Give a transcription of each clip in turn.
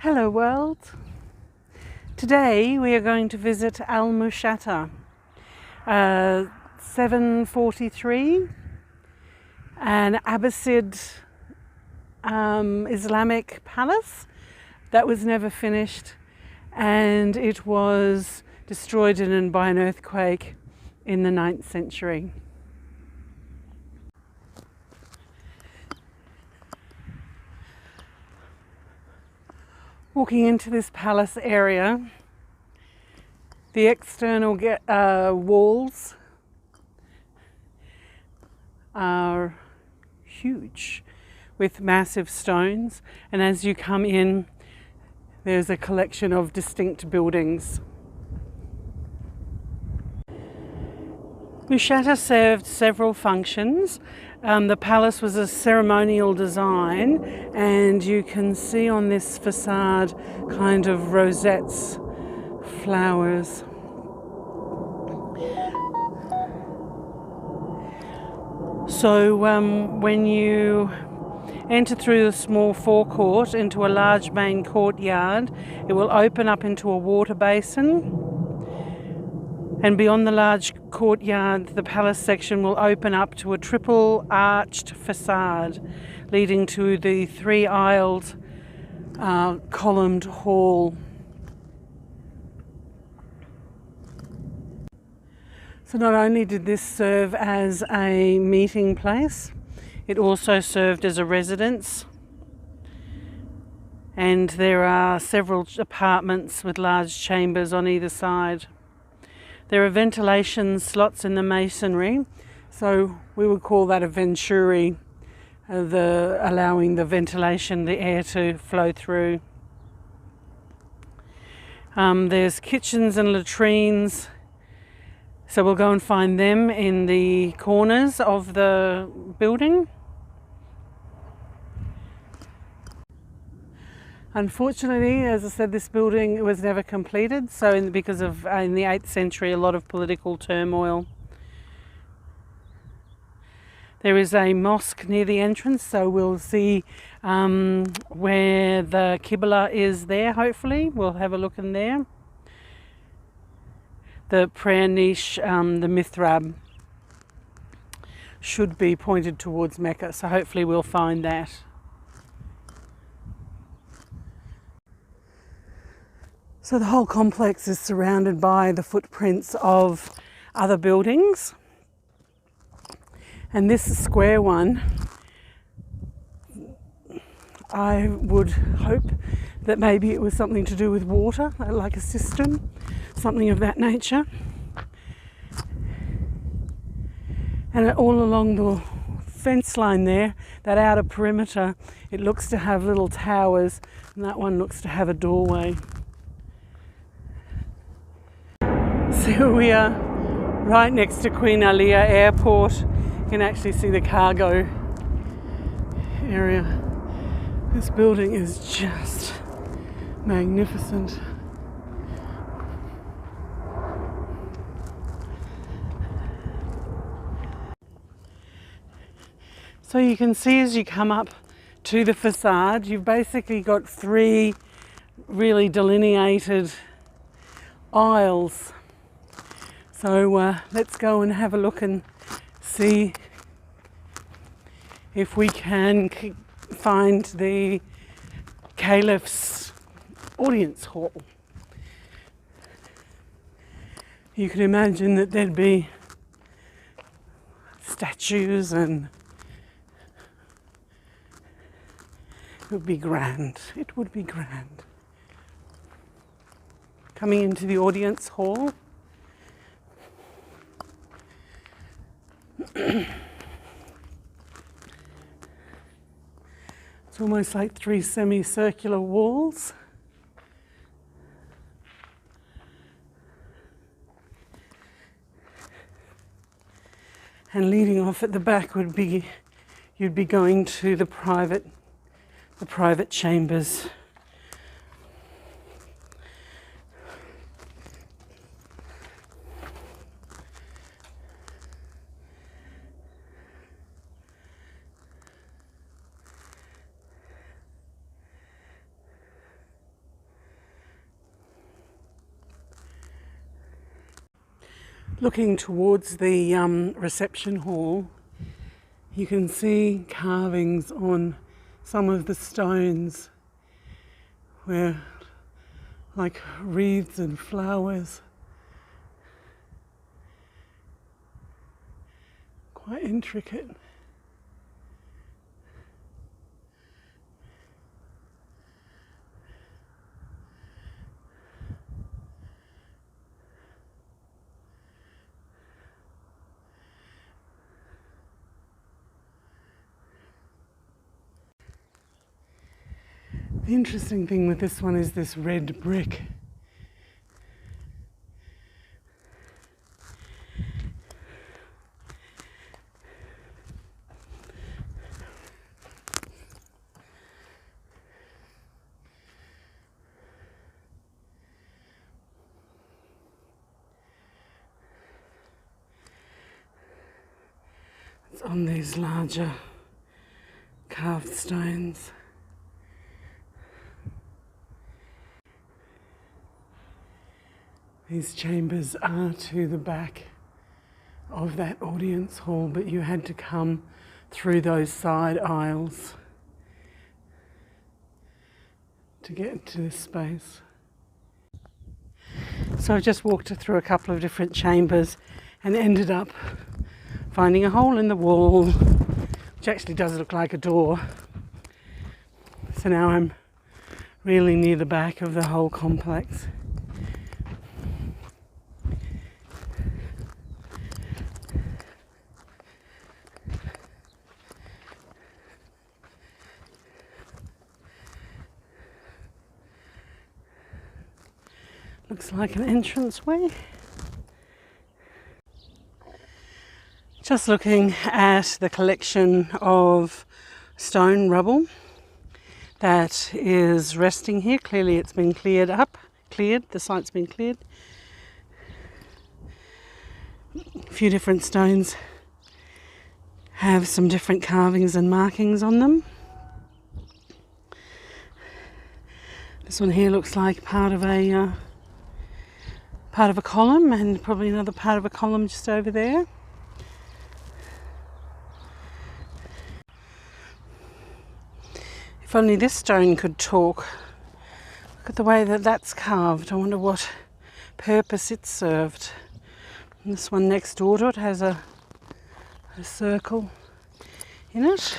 Hello world! Today we are going to visit Al-Mushatta, 743, an Abbasid Islamic palace that was never finished, and it was destroyed by an earthquake in the 9th century. Walking into this palace area, the external walls are huge with massive stones, and as you come in there's a collection of distinct buildings. Mushatta served several functions. The palace was a ceremonial design, and you can see on this facade kind of rosettes, flowers. So when you enter through the small forecourt into a large main courtyard, it will open up into a water basin. And beyond the large courtyard, the palace section will open up to a triple arched facade leading to the three-aisled columned hall. So not only did this serve as a meeting place, it also served as a residence. And there are several apartments with large chambers on either side. There are ventilation slots in the masonry, so we would call that a venturi, allowing the ventilation, the air to flow through. There's kitchens and latrines, so we'll go and find them in the corners of the building. Unfortunately, as I said, this building was never completed, so because of in the 8th century a lot of political turmoil. There is a mosque near the entrance, so we'll see where the Qibla is there, hopefully. We'll have a look in there. The prayer niche, the mihrab, should be pointed towards Mecca, so hopefully we'll find that. So the whole complex is surrounded by the footprints of other buildings. And this square one, I would hope that maybe it was something to do with water, like a cistern, something of that nature. And all along the fence line there, that outer perimeter, it looks to have little towers, and that one looks to have a doorway. So here we are, right next to Queen Alia Airport. You can actually see the cargo area. This building is just magnificent. So you can see as you come up to the facade, you've basically got three really delineated aisles. So let's go and have a look and see if we can find the Caliph's audience hall. You can imagine that there'd be statues, and it would be grand. It would be grand. Coming into the audience hall. It's almost like three semicircular walls. And leading off at the back would be, you'd be going to the private chambers. Looking towards the reception hall, you can see carvings on some of the stones where like wreaths and flowers. Quite intricate. The interesting thing with this one is this red brick. It's on these larger carved stones. These chambers are to the back of that audience hall, but you had to come through those side aisles to get to this space. So I just walked through a couple of different chambers and ended up finding a hole in the wall, which actually does look like a door. So now I'm really near the back of the whole complex. Looks like an entranceway. Just looking at the collection of stone rubble that is resting here. Clearly it's been cleared, the site's been cleared. A few different stones have some different carvings and markings on them. This one here looks like part of a column, and probably another part of a column just over there. If only this stone could talk. Look at the way that that's carved. I wonder what purpose it served. And this one next door to it has a circle in it.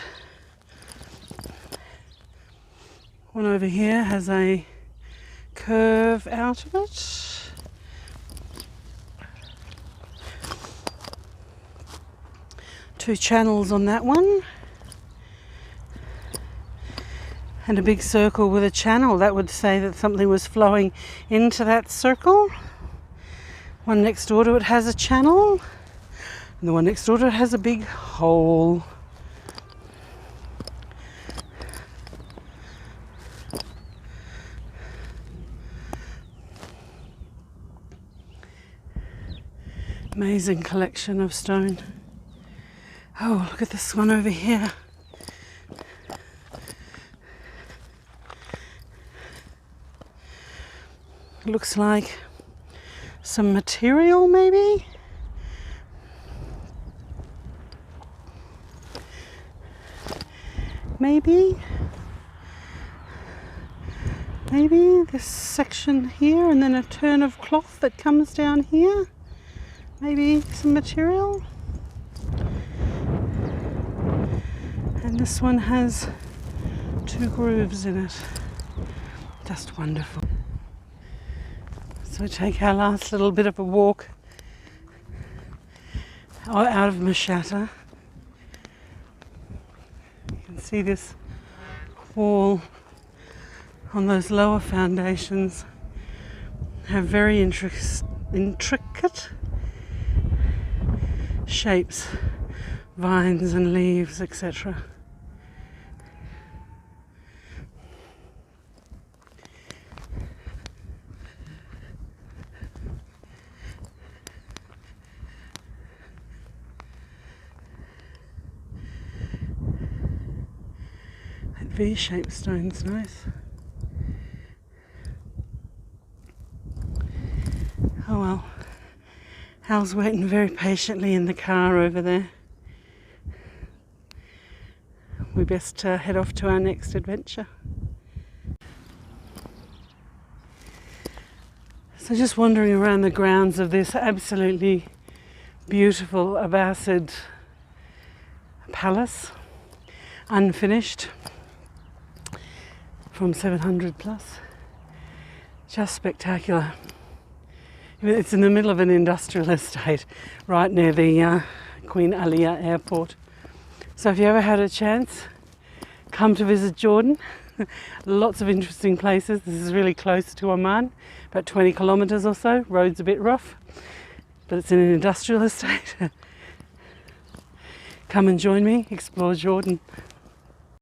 One over here has a curve out of it. Two channels on that one. And a big circle with a channel. That would say that something was flowing into that circle. One next door to it has a channel. And the one next door to it has a big hole. Amazing collection of stone. Oh, look at this one over here. It looks like some material, maybe? Maybe this section here, and then a turn of cloth that comes down here. Maybe some material. And this one has two grooves in it. Just wonderful. So we take our last little bit of a walk out of Mushatta. You can see this wall on those lower foundations have very intricate shapes, vines and leaves, etc. That V-shaped stone's nice. Oh well. Hal's waiting very patiently in the car over there. We best head off to our next adventure. So just wandering around the grounds of this absolutely beautiful Abbasid palace, unfinished, from 700 plus. Just spectacular. It's in the middle of an industrial estate right near the Queen Alia Airport. So if you ever had a chance, come to visit Jordan. Lots of interesting places. This is really close to Amman, about 20 kilometres or so. Road's a bit rough, but it's in an industrial estate. Come and join me, explore Jordan.